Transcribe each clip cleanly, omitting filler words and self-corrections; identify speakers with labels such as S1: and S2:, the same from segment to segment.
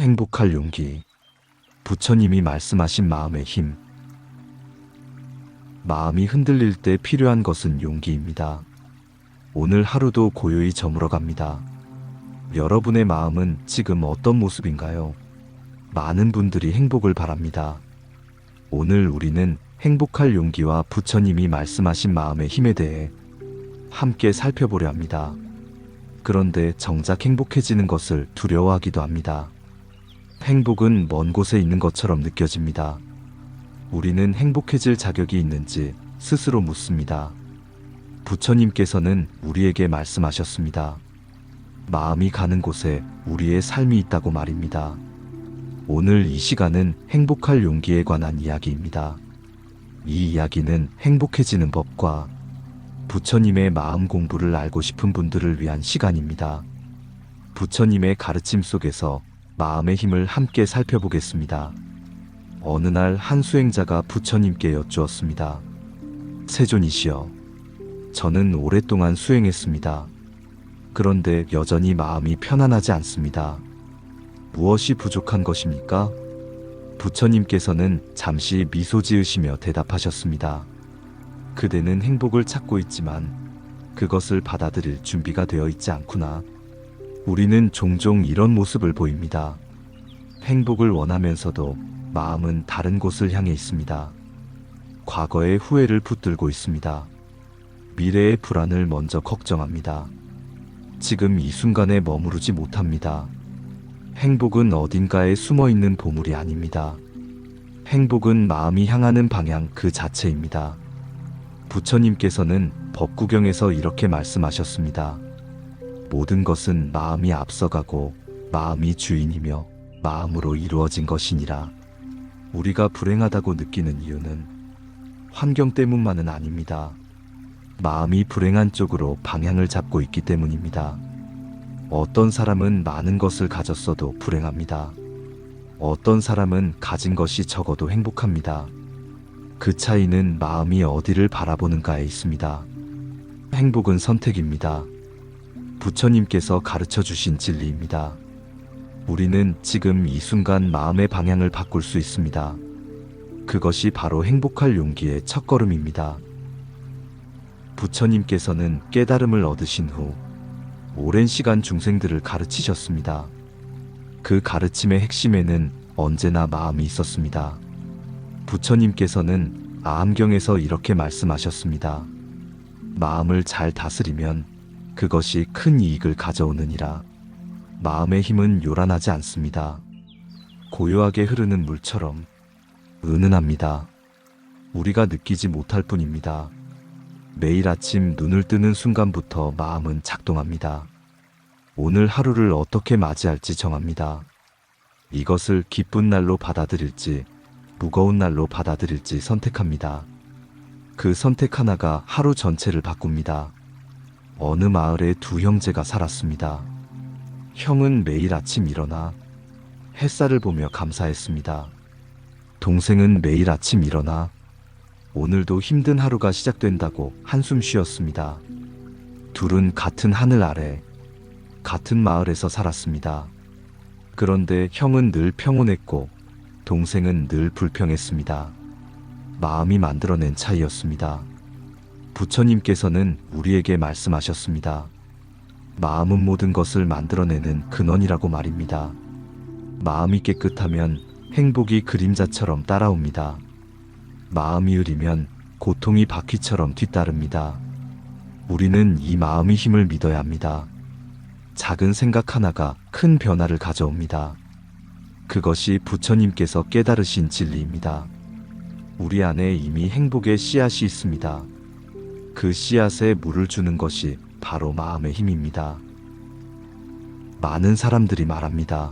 S1: 행복할 용기. 부처님이 말씀하신 마음의 힘. 마음이 흔들릴 때 필요한 것은 용기입니다. 오늘 하루도 고요히 저물어 갑니다. 여러분의 마음은 지금 어떤 모습인가요? 많은 분들이 행복을 바랍니다. 오늘 우리는 행복할 용기와 부처님이 말씀하신 마음의 힘에 대해 함께 살펴보려 합니다. 그런데 정작 행복해지는 것을 두려워하기도 합니다. 행복은 먼 곳에 있는 것처럼 느껴집니다. 우리는 행복해질 자격이 있는지 스스로 묻습니다. 부처님께서는 우리에게 말씀하셨습니다. 마음이 가는 곳에 우리의 삶이 있다고 말입니다. 오늘 이 시간은 행복할 용기에 관한 이야기입니다. 이 이야기는 행복해지는 법과 부처님의 마음 공부를 알고 싶은 분들을 위한 시간입니다. 부처님의 가르침 속에서 마음의 힘을 함께 살펴보겠습니다. 어느 날 한 수행자가 부처님께 여쭈었습니다. 세존이시여, 저는 오랫동안 수행했습니다. 그런데 여전히 마음이 편안하지 않습니다. 무엇이 부족한 것입니까? 부처님께서는 잠시 미소 지으시며 대답하셨습니다. 그대는 행복을 찾고 있지만 그것을 받아들일 준비가 되어 있지 않구나. 우리는 종종 이런 모습을 보입니다. 행복을 원하면서도 마음은 다른 곳을 향해 있습니다. 과거의 후회를 붙들고 있습니다. 미래의 불안을 먼저 걱정합니다. 지금 이 순간에 머무르지 못합니다. 행복은 어딘가에 숨어 있는 보물이 아닙니다. 행복은 마음이 향하는 방향 그 자체입니다. 부처님께서는 법구경에서 이렇게 말씀하셨습니다. 모든 것은 마음이 앞서가고 마음이 주인이며 마음으로 이루어진 것이니라. 우리가 불행하다고 느끼는 이유는 환경 때문만은 아닙니다. 마음이 불행한 쪽으로 방향을 잡고 있기 때문입니다. 어떤 사람은 많은 것을 가졌어도 불행합니다. 어떤 사람은 가진 것이 적어도 행복합니다. 그 차이는 마음이 어디를 바라보는가에 있습니다. 행복은 선택입니다. 부처님께서 가르쳐 주신 진리입니다. 우리는 지금 이 순간 마음의 방향을 바꿀 수 있습니다. 그것이 바로 행복할 용기의 첫걸음입니다. 부처님께서는 깨달음을 얻으신 후 오랜 시간 중생들을 가르치셨습니다. 그 가르침의 핵심에는 언제나 마음이 있었습니다. 부처님께서는 아함경에서 이렇게 말씀하셨습니다. 마음을 잘 다스리면 그것이 큰 이익을 가져오느니라. 마음의 힘은 요란하지 않습니다. 고요하게 흐르는 물처럼 은은합니다. 우리가 느끼지 못할 뿐입니다. 매일 아침 눈을 뜨는 순간부터 마음은 작동합니다. 오늘 하루를 어떻게 맞이할지 정합니다. 이것을 기쁜 날로 받아들일지 무거운 날로 받아들일지 선택합니다. 그 선택 하나가 하루 전체를 바꿉니다. 어느 마을에 두 형제가 살았습니다. 형은 매일 아침 일어나 햇살을 보며 감사했습니다. 동생은 매일 아침 일어나 오늘도 힘든 하루가 시작된다고 한숨 쉬었습니다. 둘은 같은 하늘 아래, 같은 마을에서 살았습니다. 그런데 형은 늘 평온했고 동생은 늘 불평했습니다. 마음이 만들어낸 차이였습니다. 부처님께서는 우리에게 말씀하셨습니다. 마음은 모든 것을 만들어내는 근원이라고 말입니다. 마음이 깨끗하면 행복이 그림자처럼 따라옵니다. 마음이 흐리면 고통이 바퀴처럼 뒤따릅니다. 우리는 이 마음의 힘을 믿어야 합니다. 작은 생각 하나가 큰 변화를 가져옵니다. 그것이 부처님께서 깨달으신 진리입니다. 우리 안에 이미 행복의 씨앗이 있습니다. 그 씨앗에 물을 주는 것이 바로 마음의 힘입니다. 많은 사람들이 말합니다.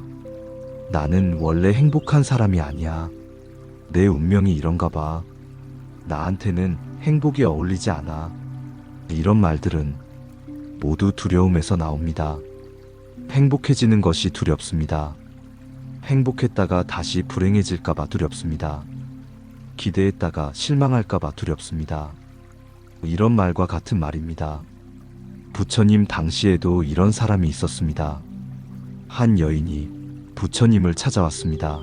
S1: 나는 원래 행복한 사람이 아니야. 내 운명이 이런가 봐. 나한테는 행복이 어울리지 않아. 이런 말들은 모두 두려움에서 나옵니다. 행복해지는 것이 두렵습니다. 행복했다가 다시 불행해질까봐 두렵습니다. 기대했다가 실망할까봐 두렵습니다. 이런 말과 같은 말입니다. 부처님 당시에도 이런 사람이 있었습니다. 한 여인이 부처님을 찾아왔습니다.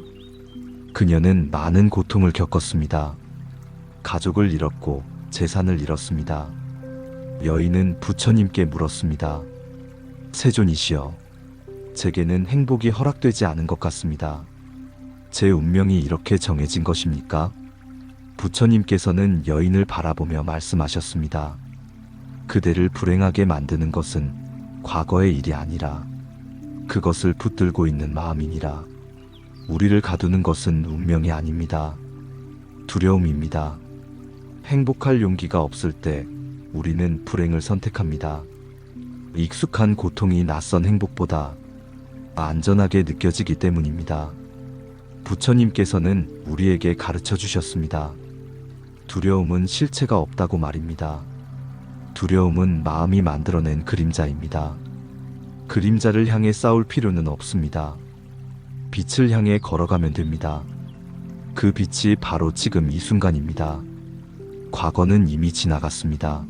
S1: 그녀는 많은 고통을 겪었습니다. 가족을 잃었고 재산을 잃었습니다. 여인은 부처님께 물었습니다. 세존이시여, 제게는 행복이 허락되지 않은 것 같습니다. 제 운명이 이렇게 정해진 것입니까? 부처님께서는 여인을 바라보며 말씀하셨습니다. 그대를 불행하게 만드는 것은 과거의 일이 아니라 그것을 붙들고 있는 마음이니라. 우리를 가두는 것은 운명이 아닙니다. 두려움입니다. 행복할 용기가 없을 때 우리는 불행을 선택합니다. 익숙한 고통이 낯선 행복보다 안전하게 느껴지기 때문입니다. 부처님께서는 우리에게 가르쳐 주셨습니다. 두려움은 실체가 없다고 말입니다. 두려움은 마음이 만들어낸 그림자입니다. 그림자를 향해 싸울 필요는 없습니다. 빛을 향해 걸어가면 됩니다. 그 빛이 바로 지금 이 순간입니다. 과거는 이미 지나갔습니다.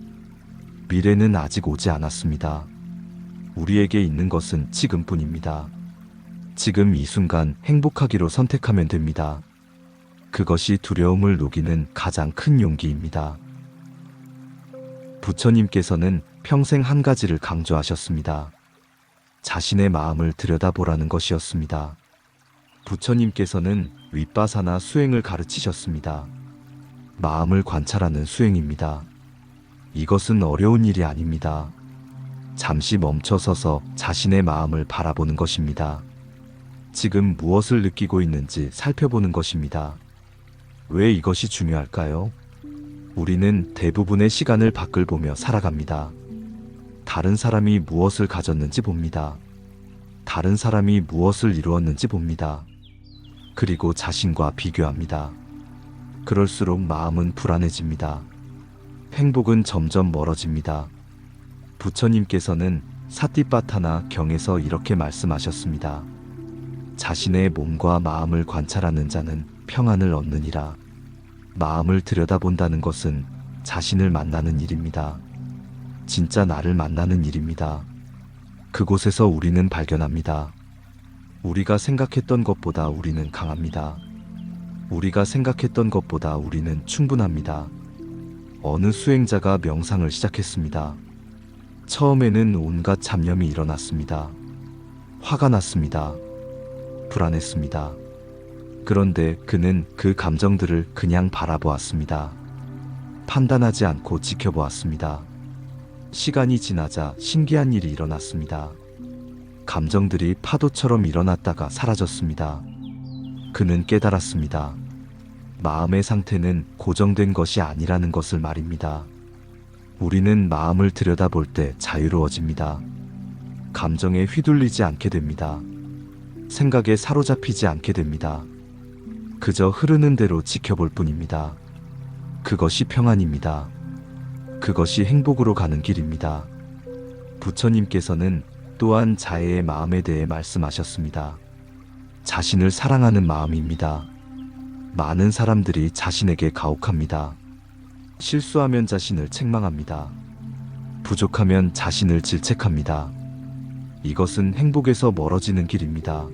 S1: 미래는 아직 오지 않았습니다. 우리에게 있는 것은 지금뿐입니다. 지금 이 순간 행복하기로 선택하면 됩니다. 그것이 두려움을 녹이는 가장 큰 용기입니다. 부처님께서는 평생 한 가지를 강조하셨습니다. 자신의 마음을 들여다보라는 것이었습니다. 부처님께서는 윗바사나 수행을 가르치셨습니다. 마음을 관찰하는 수행입니다. 이것은 어려운 일이 아닙니다. 잠시 멈춰서서 자신의 마음을 바라보는 것입니다. 지금 무엇을 느끼고 있는지 살펴보는 것입니다. 왜 이것이 중요할까요? 우리는 대부분의 시간을 밖을 보며 살아갑니다. 다른 사람이 무엇을 가졌는지 봅니다. 다른 사람이 무엇을 이루었는지 봅니다. 그리고 자신과 비교합니다. 그럴수록 마음은 불안해집니다. 행복은 점점 멀어집니다. 부처님께서는 사띠빠타나 경에서 이렇게 말씀하셨습니다. 자신의 몸과 마음을 관찰하는 자는 평안을 얻느니라. 마음을 들여다본다는 것은 자신을 만나는 일입니다. 진짜 나를 만나는 일입니다. 그곳에서 우리는 발견합니다. 우리가 생각했던 것보다 우리는 강합니다. 우리가 생각했던 것보다 우리는 충분합니다. 어느 수행자가 명상을 시작했습니다. 처음에는 온갖 잡념이 일어났습니다. 화가 났습니다. 불안했습니다. 그런데 그는 그 감정들을 그냥 바라보았습니다. 판단하지 않고 지켜보았습니다. 시간이 지나자 신기한 일이 일어났습니다. 감정들이 파도처럼 일어났다가 사라졌습니다. 그는 깨달았습니다. 마음의 상태는 고정된 것이 아니라는 것을 말입니다. 우리는 마음을 들여다볼 때 자유로워집니다. 감정에 휘둘리지 않게 됩니다. 생각에 사로잡히지 않게 됩니다. 그저 흐르는 대로 지켜볼 뿐입니다. 그것이 평안입니다. 그것이 행복으로 가는 길입니다. 부처님께서는 또한 자애의 마음에 대해 말씀하셨습니다. 자신을 사랑하는 마음입니다. 많은 사람들이 자신에게 가혹합니다. 실수하면 자신을 책망합니다. 부족하면 자신을 질책합니다. 이것은 행복에서 멀어지는 길입니다.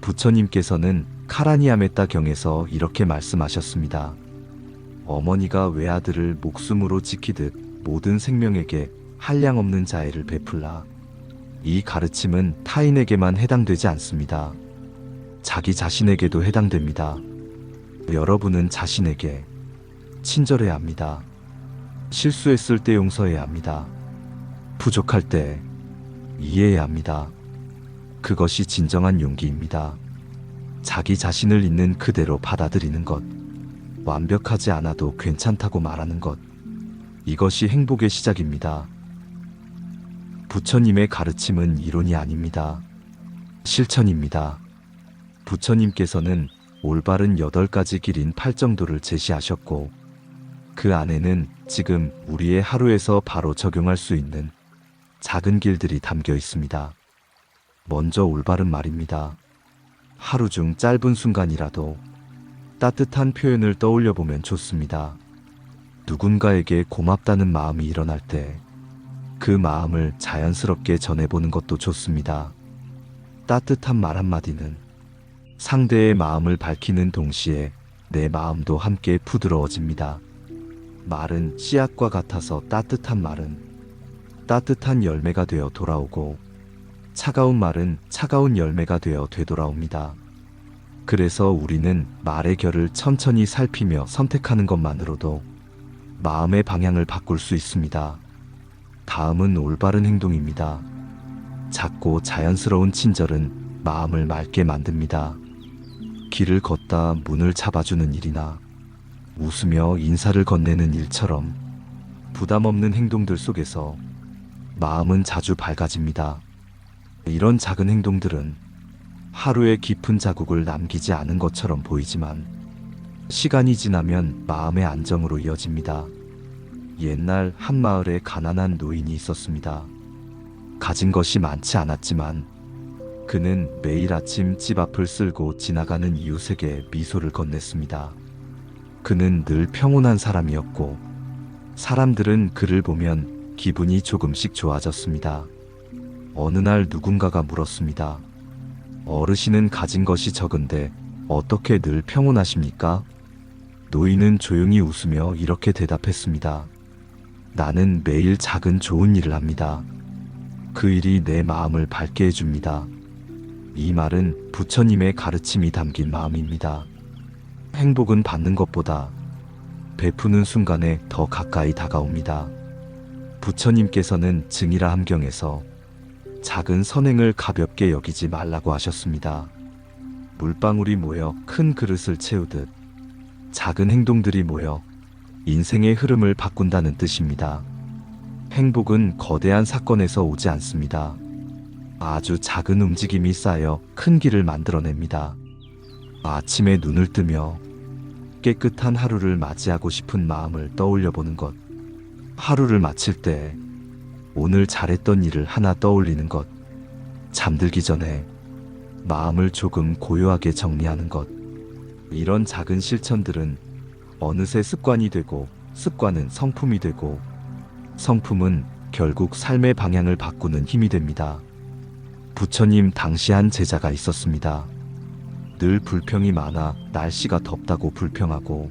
S1: 부처님께서는 카라니아메따 경에서 이렇게 말씀하셨습니다. 어머니가 외아들을 목숨으로 지키듯 모든 생명에게 한량없는 자애를 베풀라. 이 가르침은 타인에게만 해당되지 않습니다. 자기 자신에게도 해당됩니다. 여러분은 자신에게 친절해야 합니다. 실수했을 때 용서해야 합니다. 부족할 때 이해해야 합니다. 그것이 진정한 용기입니다. 자기 자신을 있는 그대로 받아들이는 것, 완벽하지 않아도 괜찮다고 말하는 것, 이것이 행복의 시작입니다. 부처님의 가르침은 이론이 아닙니다. 실천입니다. 부처님께서는 올바른 8가지 길인 팔정도를 제시하셨고, 그 안에는 지금 우리의 하루에서 바로 적용할 수 있는 작은 길들이 담겨 있습니다. 먼저 올바른 말입니다. 하루 중 짧은 순간이라도 따뜻한 표현을 떠올려 보면 좋습니다. 누군가에게 고맙다는 마음이 일어날 때 그 마음을 자연스럽게 전해보는 것도 좋습니다. 따뜻한 말 한마디는 상대의 마음을 밝히는 동시에 내 마음도 함께 부드러워집니다. 말은 씨앗과 같아서 따뜻한 말은 따뜻한 열매가 되어 돌아오고 차가운 말은 차가운 열매가 되어 되돌아옵니다. 그래서 우리는 말의 결을 천천히 살피며 선택하는 것만으로도 마음의 방향을 바꿀 수 있습니다. 다음은 올바른 행동입니다. 작고 자연스러운 친절은 마음을 맑게 만듭니다. 길을 걷다 문을 잡아주는 일이나 웃으며 인사를 건네는 일처럼 부담 없는 행동들 속에서 마음은 자주 밝아집니다. 이런 작은 행동들은 하루에 깊은 자국을 남기지 않은 것처럼 보이지만 시간이 지나면 마음의 안정으로 이어집니다. 옛날 한 마을에 가난한 노인이 있었습니다. 가진 것이 많지 않았지만 그는 매일 아침 집 앞을 쓸고 지나가는 이웃에게 미소를 건넸습니다. 그는 늘 평온한 사람이었고 사람들은 그를 보면 기분이 조금씩 좋아졌습니다. 어느 날 누군가가 물었습니다. 어르신은 가진 것이 적은데 어떻게 늘 평온하십니까? 노인은 조용히 웃으며 이렇게 대답했습니다. 나는 매일 작은 좋은 일을 합니다. 그 일이 내 마음을 밝게 해줍니다. 이 말은 부처님의 가르침이 담긴 마음입니다. 행복은 받는 것보다 베푸는 순간에 더 가까이 다가옵니다. 부처님께서는 증이라 함경에서 작은 선행을 가볍게 여기지 말라고 하셨습니다. 물방울이 모여 큰 그릇을 채우듯 작은 행동들이 모여 인생의 흐름을 바꾼다는 뜻입니다. 행복은 거대한 사건에서 오지 않습니다. 아주 작은 움직임이 쌓여 큰 길을 만들어냅니다. 아침에 눈을 뜨며 깨끗한 하루를 맞이하고 싶은 마음을 떠올려 보는 것. 하루를 마칠 때 오늘 잘했던 일을 하나 떠올리는 것. 잠들기 전에 마음을 조금 고요하게 정리하는 것. 이런 작은 실천들은 어느새 습관이 되고 습관은 성품이 되고 성품은 결국 삶의 방향을 바꾸는 힘이 됩니다. 부처님 당시 한 제자가 있었습니다. 늘 불평이 많아 날씨가 덥다고 불평하고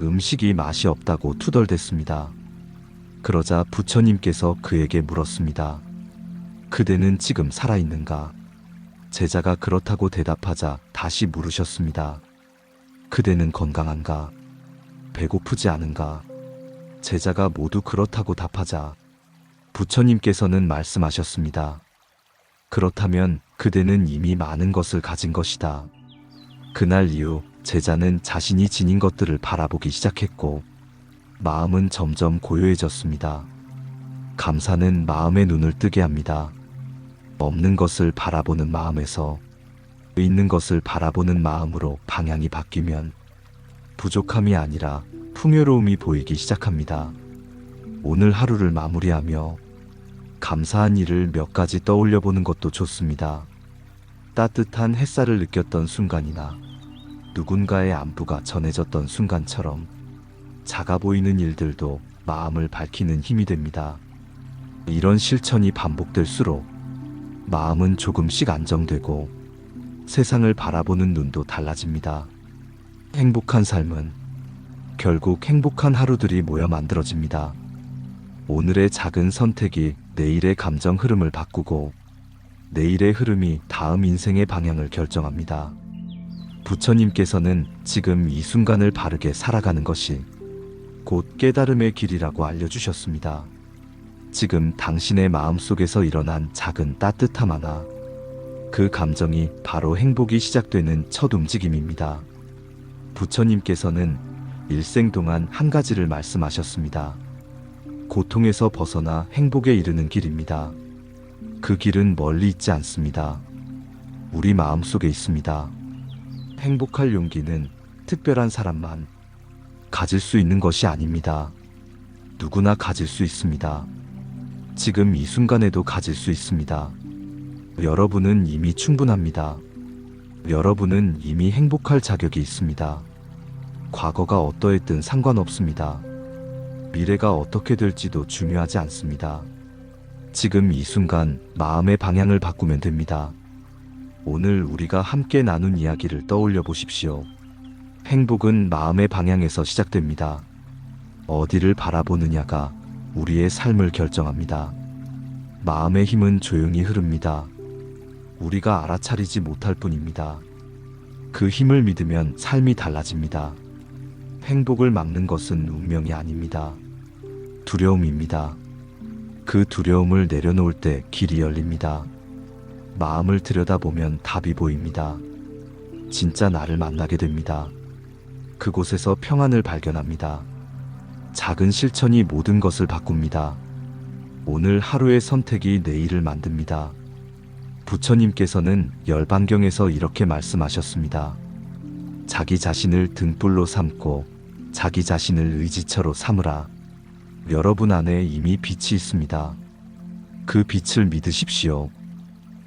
S1: 음식이 맛이 없다고 투덜댔습니다. 그러자 부처님께서 그에게 물었습니다. 그대는 지금 살아있는가? 제자가 그렇다고 대답하자 다시 물으셨습니다. 그대는 건강한가? 배고프지 않은가? 제자가 모두 그렇다고 답하자 부처님께서는 말씀하셨습니다. 그렇다면 그대는 이미 많은 것을 가진 것이다. 그날 이후 제자는 자신이 지닌 것들을 바라보기 시작했고 마음은 점점 고요해졌습니다. 감사는 마음의 눈을 뜨게 합니다. 없는 것을 바라보는 마음에서 있는 것을 바라보는 마음으로 방향이 바뀌면 부족함이 아니라 풍요로움이 보이기 시작합니다. 오늘 하루를 마무리하며 감사한 일을 몇 가지 떠올려 보는 것도 좋습니다. 따뜻한 햇살을 느꼈던 순간이나 누군가의 안부가 전해졌던 순간처럼 작아 보이는 일들도 마음을 밝히는 힘이 됩니다. 이런 실천이 반복될수록 마음은 조금씩 안정되고 세상을 바라보는 눈도 달라집니다. 행복한 삶은 결국 행복한 하루들이 모여 만들어집니다. 오늘의 작은 선택이 내일의 감정 흐름을 바꾸고 내일의 흐름이 다음 인생의 방향을 결정합니다. 부처님께서는 지금 이 순간을 바르게 살아가는 것이 곧 깨달음의 길이라고 알려주셨습니다. 지금 당신의 마음속에서 일어난 작은 따뜻함 하나, 그 감정이 바로 행복이 시작되는 첫 움직임입니다. 부처님께서는 일생 동안 한 가지를 말씀하셨습니다. 고통에서 벗어나 행복에 이르는 길입니다. 그 길은 멀리 있지 않습니다. 우리 마음속에 있습니다. 행복할 용기는 특별한 사람만 가질 수 있는 것이 아닙니다. 누구나 가질 수 있습니다. 지금 이 순간에도 가질 수 있습니다. 여러분은 이미 충분합니다. 여러분은 이미 행복할 자격이 있습니다. 과거가 어떠했든 상관없습니다. 미래가 어떻게 될지도 중요하지 않습니다. 지금 이 순간 마음의 방향을 바꾸면 됩니다. 오늘 우리가 함께 나눈 이야기를 떠올려 보십시오. 행복은 마음의 방향에서 시작됩니다. 어디를 바라보느냐가 우리의 삶을 결정합니다. 마음의 힘은 조용히 흐릅니다. 우리가 알아차리지 못할 뿐입니다. 그 힘을 믿으면 삶이 달라집니다. 행복을 막는 것은 운명이 아닙니다. 두려움입니다. 그 두려움을 내려놓을 때 길이 열립니다. 마음을 들여다보면 답이 보입니다. 진짜 나를 만나게 됩니다. 그곳에서 평안을 발견합니다. 작은 실천이 모든 것을 바꿉니다. 오늘 하루의 선택이 내일을 만듭니다. 부처님께서는 열반경에서 이렇게 말씀하셨습니다. 자기 자신을 등불로 삼고 자기 자신을 의지처로 삼으라. 여러분 안에 이미 빛이 있습니다. 그 빛을 믿으십시오.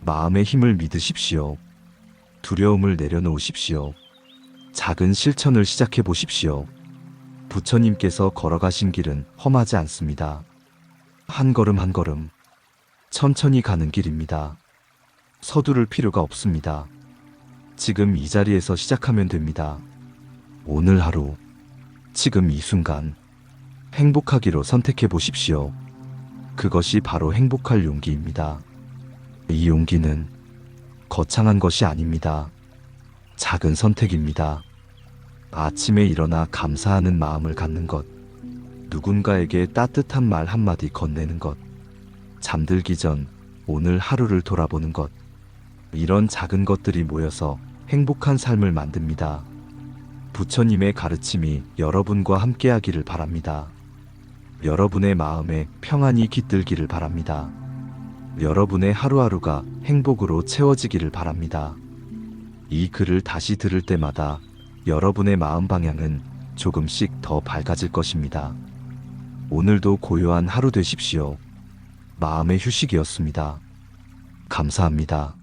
S1: 마음의 힘을 믿으십시오. 두려움을 내려놓으십시오. 작은 실천을 시작해 보십시오. 부처님께서 걸어가신 길은 험하지 않습니다. 한 걸음 한 걸음 천천히 가는 길입니다. 서두를 필요가 없습니다. 지금 이 자리에서 시작하면 됩니다. 오늘 하루, 지금 이 순간 행복하기로 선택해 보십시오. 그것이 바로 행복할 용기입니다. 이 용기는 거창한 것이 아닙니다. 작은 선택입니다. 아침에 일어나 감사하는 마음을 갖는 것, 누군가에게 따뜻한 말 한마디 건네는 것, 잠들기 전 오늘 하루를 돌아보는 것, 이런 작은 것들이 모여서 행복한 삶을 만듭니다. 부처님의 가르침이 여러분과 함께하기를 바랍니다. 여러분의 마음에 평안이 깃들기를 바랍니다. 여러분의 하루하루가 행복으로 채워지기를 바랍니다. 이 글을 다시 들을 때마다 여러분의 마음 방향은 조금씩 더 밝아질 것입니다. 오늘도 고요한 하루 되십시오. 마음의 휴식이었습니다. 감사합니다.